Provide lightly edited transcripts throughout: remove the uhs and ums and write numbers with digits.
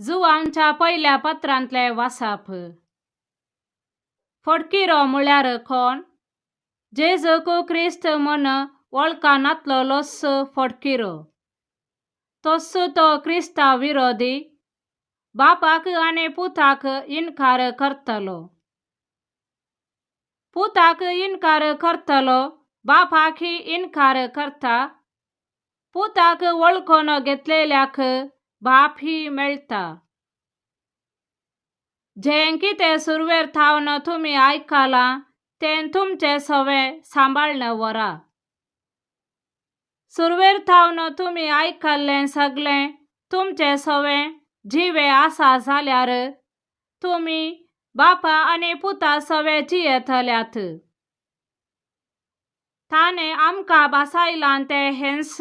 जुवांच्या पहिल्या पत्रांतले वासाप. फडकिरो म्हळ्यार कोण? जेजूक क्रिस्त म्हण वळखानातलो लोस फडकिरो. तस्सो तो क्रिस्ता विरोधी, बापाक आनी पुताक इन्कार करतलो. पुताक इन्कार करतलो, बापाकय इन्कार करता. पुताक वळखून घेतलेल्याक बापही मेळटा. जें कितें सुरवेर थावन तुम्ही आयकलां तें तुमचे सवे सांबाळन व्हरा. सुरवेर थावन तुम्ही आयकल्लें सगळें तुमचे सवे जिवे आसा जाल्यार तुम्ही बापा आनी पुता सवे जियेतल्यात. ताणें आमकां बासायलां तें हेंस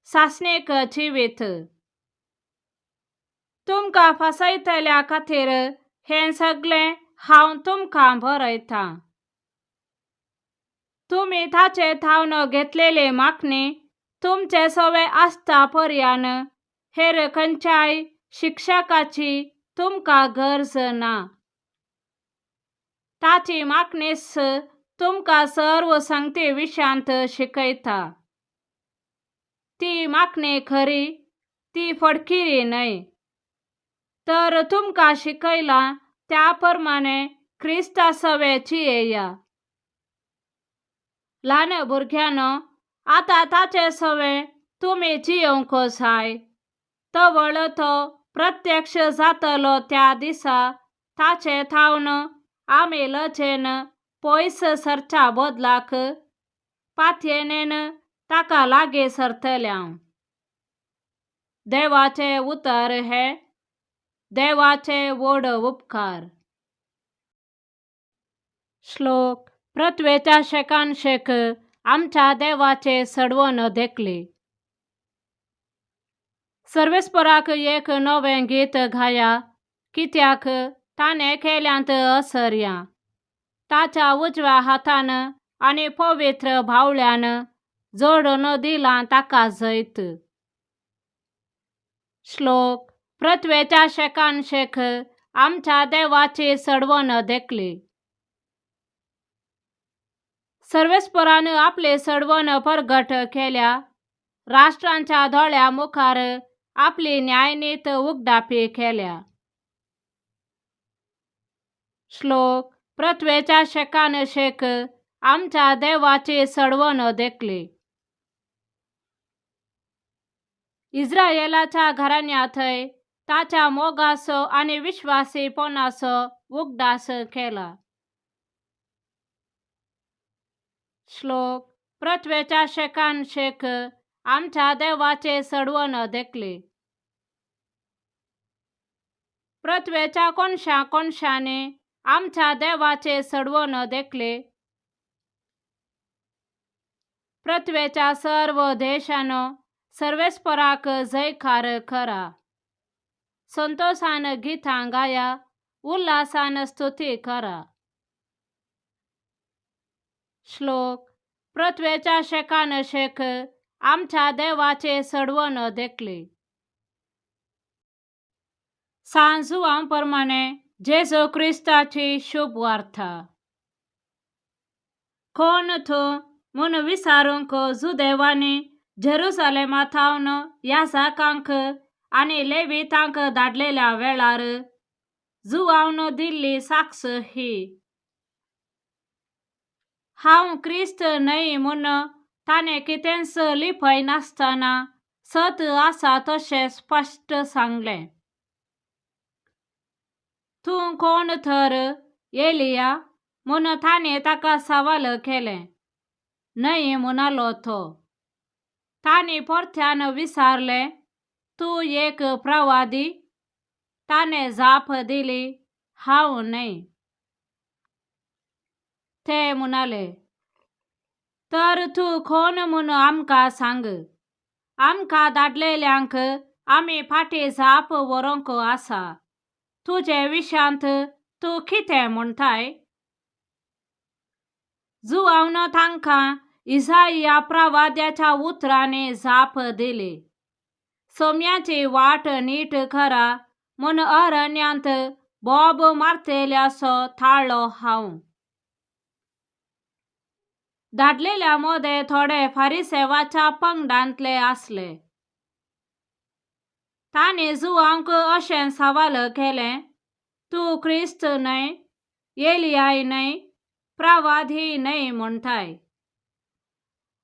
सासणेक जिवीत. तुमकां फसयतल्या खातीर हें सगळें हांव तुमकां बरयतां. तुम्ही ताचे थावन घेतलेली मागणी तुमचे सवे आसता पर्यान हेर खंयच्याय शिक्षकाची तुमकां गरज ना. ताची मागणीच तुमकां सर्व संगती विशयांत शिकयता. ती मागणी खरी, ती फडकिरी न्हय. तर तुमकां शिकयलां त्या प्रमाणे क्रिस्ता सवे जियेया. ल्हान भुरग्यानो, आतां ताचे सवे तुम्ही जियोंक जाय. तवळ तो प्रत्यक्ष जातलो त्या दिसा ताचे थावन आमी लजेन पयस सरच्या बदलाक पातयेनेन ताका लागीं सरतल्या. देवाचे उतर हे देवाचे व्हड उपकार. श्लोक. पृथ्वेच्या शेकान शेक आमच्या देवाचे सडवण देखले. सर्वेस्पराक एक नवें गीत गाया, कित्याक ताणें केल्यांत आश्चर्या. ताच्या उजव्या हातान आनी पवित्र बावळ्यान जोडून दिलां ताका जैत. श्लोक. पृथ्वेच्या शेकान शेक आमच्या देवाची सडवण देखली. सर्वेस्परान आपली सडवण परगट केल्या. राष्ट्रांच्या दोळ्या मुखार आपली न्यायनीत उगडापी केल्या. श्लोक. पृथ्वेच्या शेकान शेक आमच्या देवाची सडवण देखली. इस्रायेलाच्या घराण्यांतय ताच्या मोगाचो आनी विश्वासीपणाचो उगडास केला. श्लोक. पृथ्वेच्या शेकान शेक आमच्या देवाचे सडवण देखली. पृथ्वेच्या कोनशा कोनशांनी आमच्या देवाचे सडवण देखले. पृथ्वेच्या सर्व देशानो सर्वेस्पराक जयकार करा. संतोषान गितां गाया, उल्हासान स्तुती करा. श्लोक. पृथ्वेच्या शेकान शेक आमच्या देवाचे सडवण देखली. सांजुवांप्रमाणे जेजू क्रिस्ताची शुभ वार्ता. कोण तूं म्हूण विचारूंक जुदेवांनी जेरुसलेमा थावन याजकांक आनी लेवीतांक धाडलेल्या वेळार जुवान दिल्ली साक्ष ही. हांव क्रिस्त न्हय म्हूण ताणें कितेंच लिपय नासतना सत आसा तशें स्पश्ट सांगलें. तूं कोण तर एलिया म्हूण ताणें ताका सवाल केलें. न्हय म्हणालो तो. ताणें परत्यान विचारलें, तूं एक प्रवादी? ताणें जाप दिली, हांव न्हय. ते म्हणाले, तर तूं कोण म्हूण आमकां सांग. आमकां धाडलेल्यांक आमी फाटीं जाप व्हरोंक आसा. तुजे विशयांत तूं कितें म्हणटाय? जुवान तांकां इसाइया प्रवाद्याच्या उतरांनी जाप दिली. सोम्याची वाट नीट करा, म्हूण अरण्यांत बोब मारतेल्यासो थाळ्ळो हांव. धाडलेल्या मदें थोडे फारिसेवाच्या पंगडांतले आसले. तांणी जुवांक अशें सवाल केले, तूं क्रिस्त न्हय, एलियाय न्हय, प्रवादी न्हय म्हणटाय.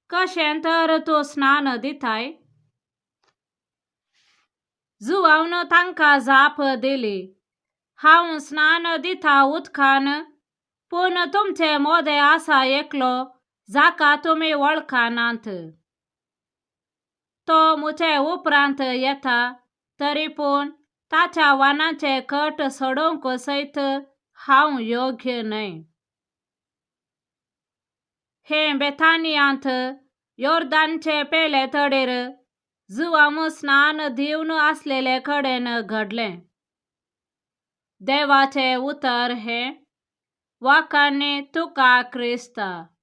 कशें तर तूं स्नान दिताय? जुवान तांकां जाप दिली, हांव स्नान दिता उदकान, पूण तुमचे मदें आसा एकलो जाका तुमी वळखनात. तो म्हजे उपरांत येता, तरी पूण ताच्या वानाचे कट सोडूंक सयत हांव योग्य न्हय. हे बेथानियांत योर्दानचे पेले तडीर जुवाम स्नान दिवन आसलेले कडेन घडलें. देवाचे उतर हे, वाकान्नी तुका क्रिस्ता.